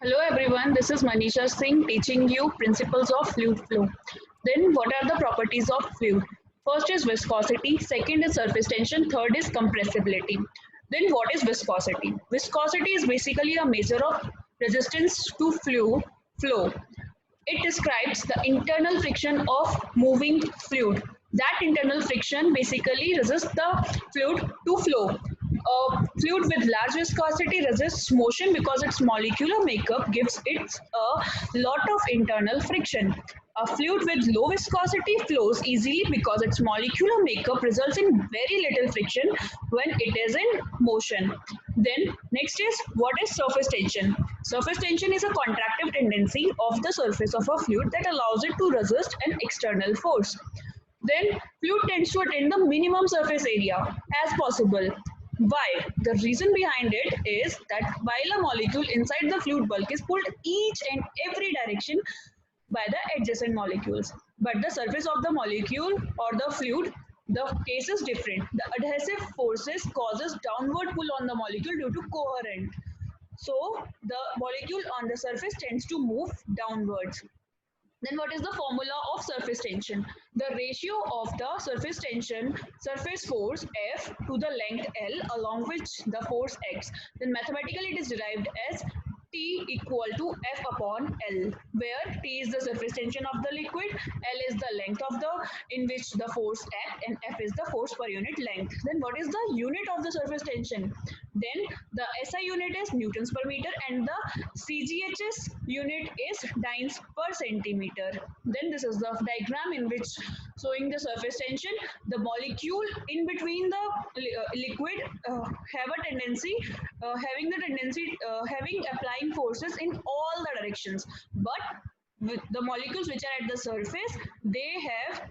Hello everyone, this is Manisha Singh teaching you principles of fluid flow. Then what are the properties of fluid? First is viscosity, second is surface tension, third is compressibility. Then what is viscosity? Viscosity is basically a measure of resistance to flow. It describes the internal friction of moving fluid. That internal friction basically resists the fluid to flow. A fluid with large viscosity resists motion because its molecular makeup gives it a lot of internal friction. A fluid with low viscosity flows easily because its molecular makeup results in very little friction when it is in motion. Then next is what is surface tension? Surface tension is a contractive tendency of the surface of a fluid that allows it to resist an external force. Then fluid tends to attain the minimum surface area as possible. Why? The reason behind it is that while a molecule inside the fluid bulk is pulled each and every direction by the adjacent molecules, but the surface of the molecule or the fluid, the case is different. The adhesive forces causes downward pull on the molecule due to coherent. So the molecule on the surface tends to move downwards. Then what is the formula of surface tension? The ratio of the surface tension, surface force F to the length L along which the force X. Then mathematically it is derived as T equal to F upon L, where T is the surface tension of the liquid, L is the length of the in which the force act, and F is the force per unit length. Then what is the unit of the surface tension? Then the SI unit is Newtons per meter and the CGHS unit is dynes per centimeter. Then this is the diagram in which showing the surface tension. The molecule in between the liquid have a tendency, having applying forces in all the directions. But with the molecules which are at the surface, they have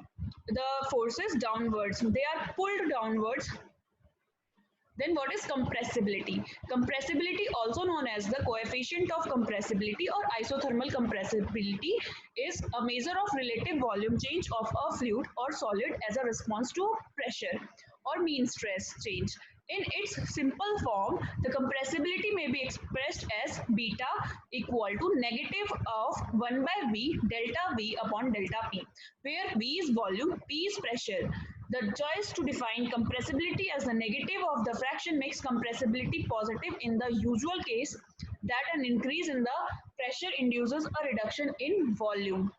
the forces downwards. They are pulled downwards. Then what is compressibility? Compressibility, also known as the coefficient of compressibility or isothermal compressibility, is a measure of relative volume change of a fluid or solid as a response to pressure or mean stress change. In its simple form, the compressibility may be expressed as beta equal to negative of 1 by V delta V upon delta P, where V is volume, P is pressure. The choice to define compressibility as the negative of the fraction makes compressibility positive in the usual case that an increase in the pressure induces a reduction in volume.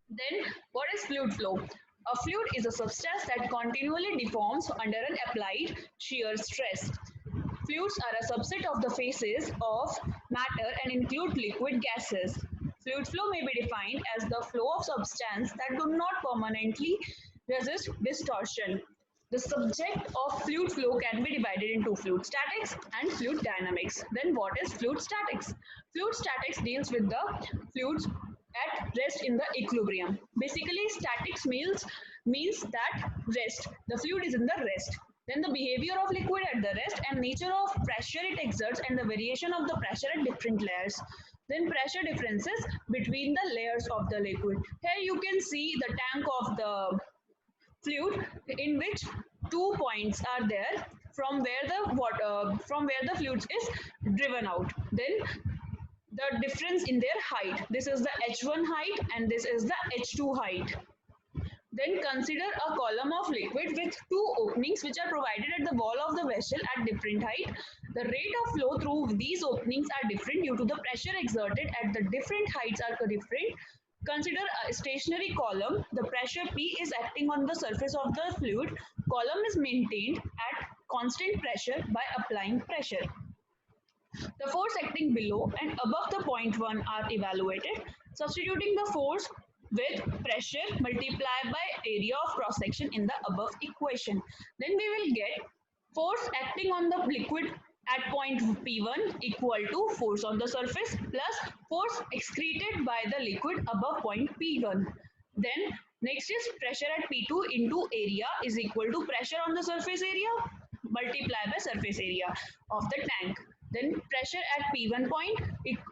Then, what is fluid flow? A fluid is a substance that continually deforms under an applied shear stress. Fluids are a subset of the phases of matter and include liquid gases. Fluid flow may be defined as the flow of substance that do not permanently resist distortion. The subject of fluid flow can be divided into fluid statics and fluid dynamics. Then what is fluid statics? Fluid statics deals with the fluids at rest in the equilibrium. Basically, statics means that rest. The fluid is in the rest. Then the behavior of liquid at the rest and nature of pressure it exerts and the variation of the pressure at different layers. Then pressure differences between the layers of the liquid. Here you can see the tank of the fluid in which 2 points are there from where the fluid is driven out. Then the difference in their height. This is the H1 height and this is the H2 height. Then consider a column of liquid with two openings which are provided at the wall of the vessel at different height. The rate of flow through these openings are different due to the pressure exerted at the different heights are different. Consider a stationary column. The pressure P is acting on the surface of the fluid. Column is maintained at constant pressure by applying pressure. The force acting below and above the point 1 are evaluated. Substituting the force with pressure multiplied by area of cross section in the above equation. Then we will get force acting on the liquid at point P1 equal to force on the surface plus force excreted by the liquid above point P1. Then next is pressure at P2 into area is equal to pressure on the surface area multiplied by surface area of the tank. Then pressure at P1 point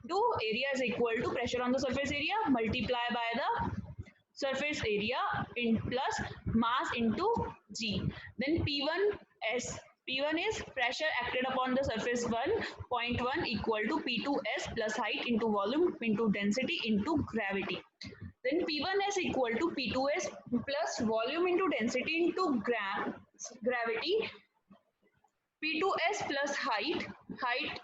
to area is equal to pressure on the surface area multiplied by the surface area in plus mass into G. Then P1 S P1 is pressure acted upon the surface 1.1 equal to P2S plus height into volume into density into gravity. Then P1S equal to P2S plus volume into density into gravity. P2S plus height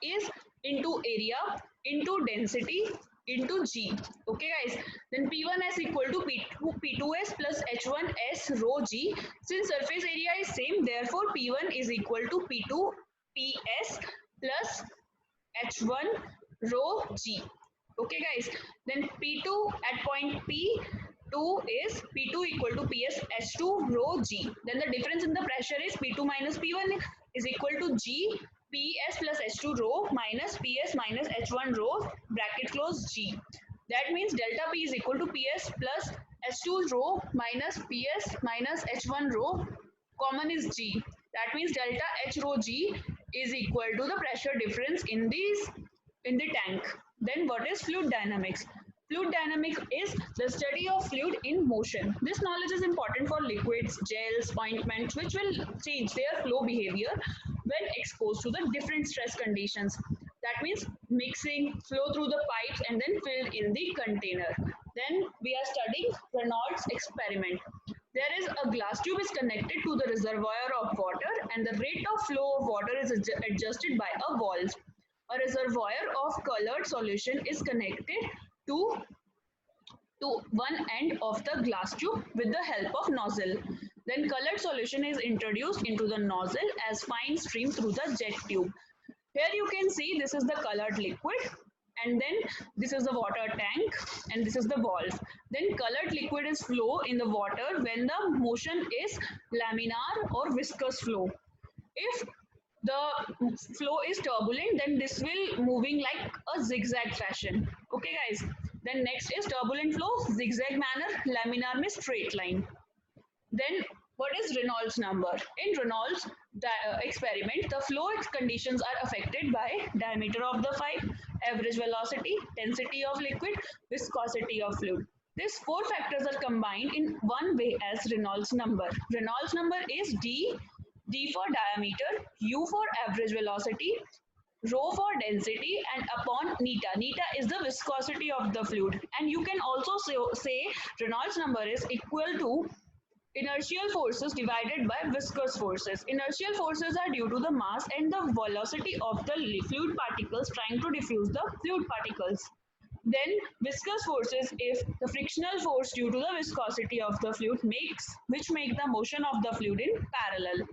is into area into density into G. Okay guys, then P1S equal to P2S plus H1S rho G. Since surface area is same, therefore P1 is equal to P2PS plus H1 rho G. Okay guys, then P2 at point P2 is P2 equal to PS H2 rho G. Then the difference in the pressure is P2 minus P1 is equal to G PS plus H2 rho minus PS minus H1 rho bracket close G. That means delta P is equal to PS plus H2 rho minus PS minus H1 rho, common is G. That means delta H rho G is equal to the pressure difference in the tank. Then what is fluid dynamics? Fluid dynamics is the study of fluid in motion. This knowledge is important for liquids, gels, ointments, which will change their flow behavior when exposed to the different stress conditions. That means mixing, flow through the pipes and then filled in the container. Then we are studying Reynolds experiment. There is a glass tube is connected to the reservoir of water and the rate of flow of water is adjusted by a valve. A reservoir of colored solution is connected to one end of the glass tube with the help of nozzle. Then colored solution is introduced into the nozzle as fine stream through the jet tube. Here you can see this is the colored liquid and then this is the water tank and this is the valve. Then colored liquid is flow in the water when the motion is laminar or viscous flow. If the flow is turbulent, then this will moving like a zigzag fashion. Okay guys, then next is turbulent flow, zigzag manner, laminar means straight line. Then what is Reynolds number? In Reynolds experiment, the flow conditions are affected by diameter of the pipe, average velocity, density of liquid, viscosity of fluid. These four factors are combined in one way as Reynolds number. Reynolds number is D for diameter, U for average velocity, rho for density and upon neta. Neta is the viscosity of the fluid. And you can also say Reynolds number is equal to inertial forces divided by viscous forces. Inertial forces are due to the mass and the velocity of the fluid particles trying to diffuse the fluid particles. Then viscous forces if the frictional force due to the viscosity of the fluid which make the motion of the fluid in parallel.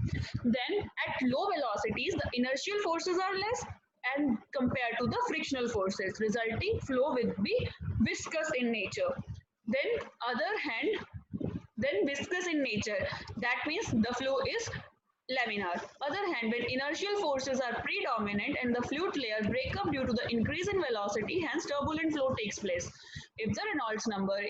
Then at low velocities the inertial forces are less and compared to the frictional forces, resulting flow will be viscous in nature. Then viscous in nature, that means the flow is laminar. Other hand, when inertial forces are predominant and the fluid layer break up due to the increase in velocity, hence turbulent flow takes place. If the Reynolds number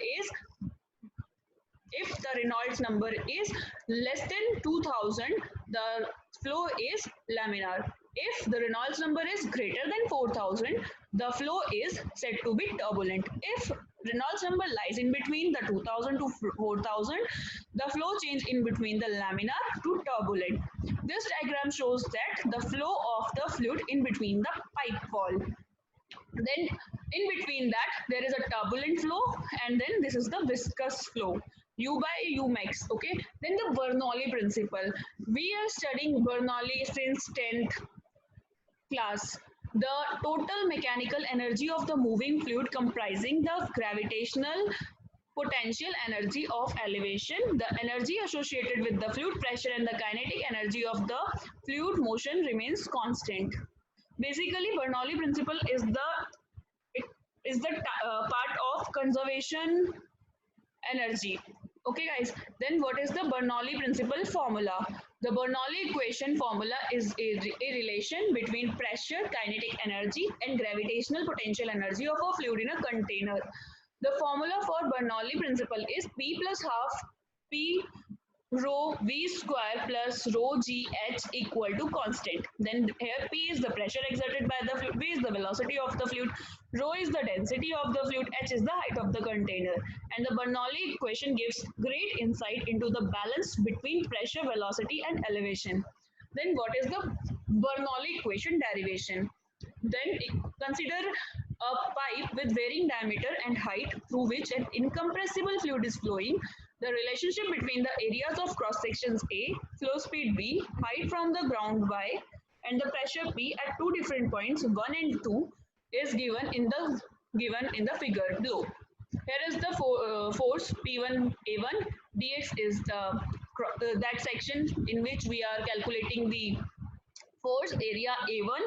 is less than 2000, the flow is laminar. If the Reynolds number is greater than 4000, the flow is said to be turbulent. If Reynolds number lies in between the 2000 to 4000, the flow change in between the laminar to turbulent. This diagram shows that the flow of the fluid in between the pipe wall. Then in between that there is a turbulent flow and then this is the viscous flow. U by U max. Okay. Then the Bernoulli principle. We are studying Bernoulli since 10th class. The total mechanical energy of the moving fluid comprising the gravitational potential energy of elevation, the energy associated with the fluid pressure and the kinetic energy of the fluid motion remains constant. Basically, Bernoulli principle is the part of conservation energy. Okay guys, then what is the Bernoulli principle formula? The Bernoulli equation formula is a relation between pressure, kinetic energy and gravitational potential energy of a fluid in a container. The formula for Bernoulli principle is P plus half P rho V square plus rho G H equal to constant. Then here P is the pressure exerted by the fluid, V is the velocity of the fluid, rho is the density of the fluid, H is the height of the container. And the Bernoulli equation gives great insight into the balance between pressure, velocity and elevation. Then what is the Bernoulli equation derivation? Then consider a pipe with varying diameter and height through which an incompressible fluid is flowing. The relationship between the areas of cross sections A, flow speed B, height from the ground Y, and the pressure P at two different points 1 and 2 is given in the figure below. Here is the force P1 A1 dx is that section in which we are calculating the force area A1.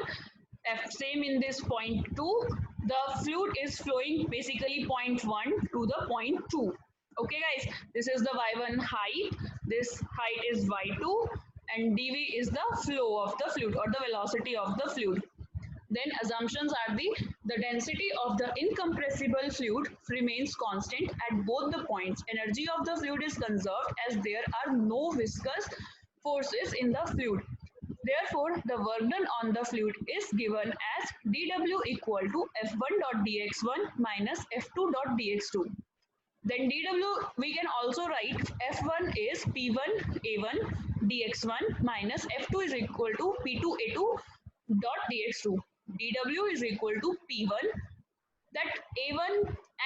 Same in this point 2. The fluid is flowing basically point 1 to the point 2. Okay guys, this is the y1 height, this height is y2, and dv is the flow of the fluid or the velocity of the fluid. Then assumptions are the density of the incompressible fluid remains constant at both the points. Energy of the fluid is conserved as there are no viscous forces in the fluid. Therefore, the work done on the fluid is given as dW equal to F1 dot dx1 minus F2 dot dx2. Then dW we can also write F1 is P1 A1 dx1 minus F2 is equal to P2 A2 dot dx2. dW is equal to P1, that A1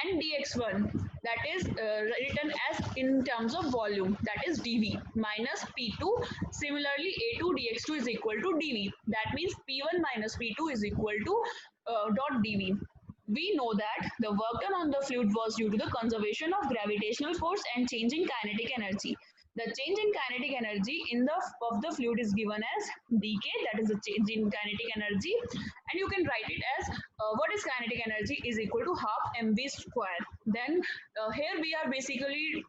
and dx1, that is written as in terms of volume, that is dV, minus P2. Similarly, A2 dx2 is equal to dV. That means P1 minus P2 is equal to dot dV. We know that the work done on the fluid was due to the conservation of gravitational force and changing kinetic energy. The change in kinetic energy in the of the fluid is given as dk, that is the change in kinetic energy, and you can write it as what is kinetic energy is equal to half mv square. Then here we are basically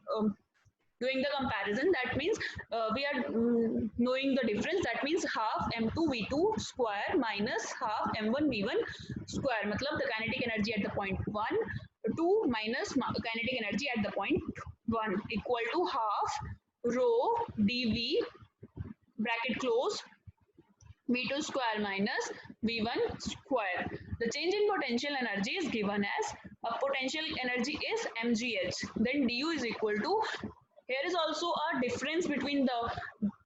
doing the comparison. That means we are knowing the difference. That means half m2 v2 square minus half m1 v1 square. Matlab the kinetic energy at the point 1, 2 minus kinetic energy at the point 1 equal to half rho dv bracket close v2 square minus v1 square. The change in potential energy is given as potential energy is mgh. Then du is equal to, here is also a difference between the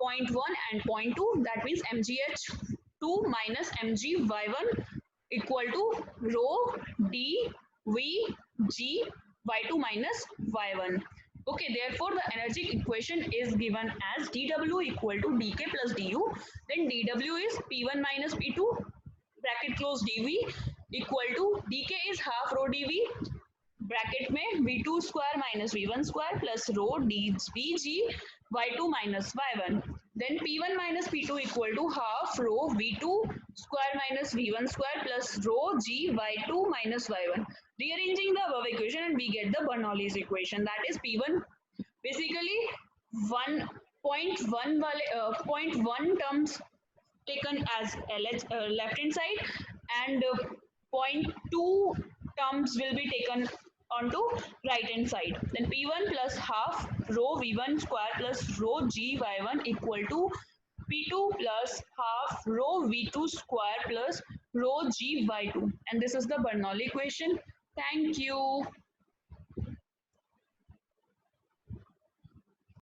point 1 and point 2. That means mgh2 minus mgy1 equal to rho d v g y2 minus y1. Okay, therefore the energy equation is given as dW equal to dk plus du. Then dW is P1 minus P2 bracket close dV equal to dk is half rho dV bracket में v2 square minus v1 square plus rho dvg y2 minus y1. Then p1 minus p2 equal to half rho v2 square minus v1 square plus rho g y2 minus y1. Rearranging the above equation and we get the Bernoulli's equation, that is p1 basically 1.1 0.1 terms taken as left hand side, and 0.2 terms will be taken onto right hand side. Then p1 plus half rho v1 square plus rho g y1 equal to p2 plus half rho v2 square plus rho g y2, and this is the Bernoulli equation. Thank you.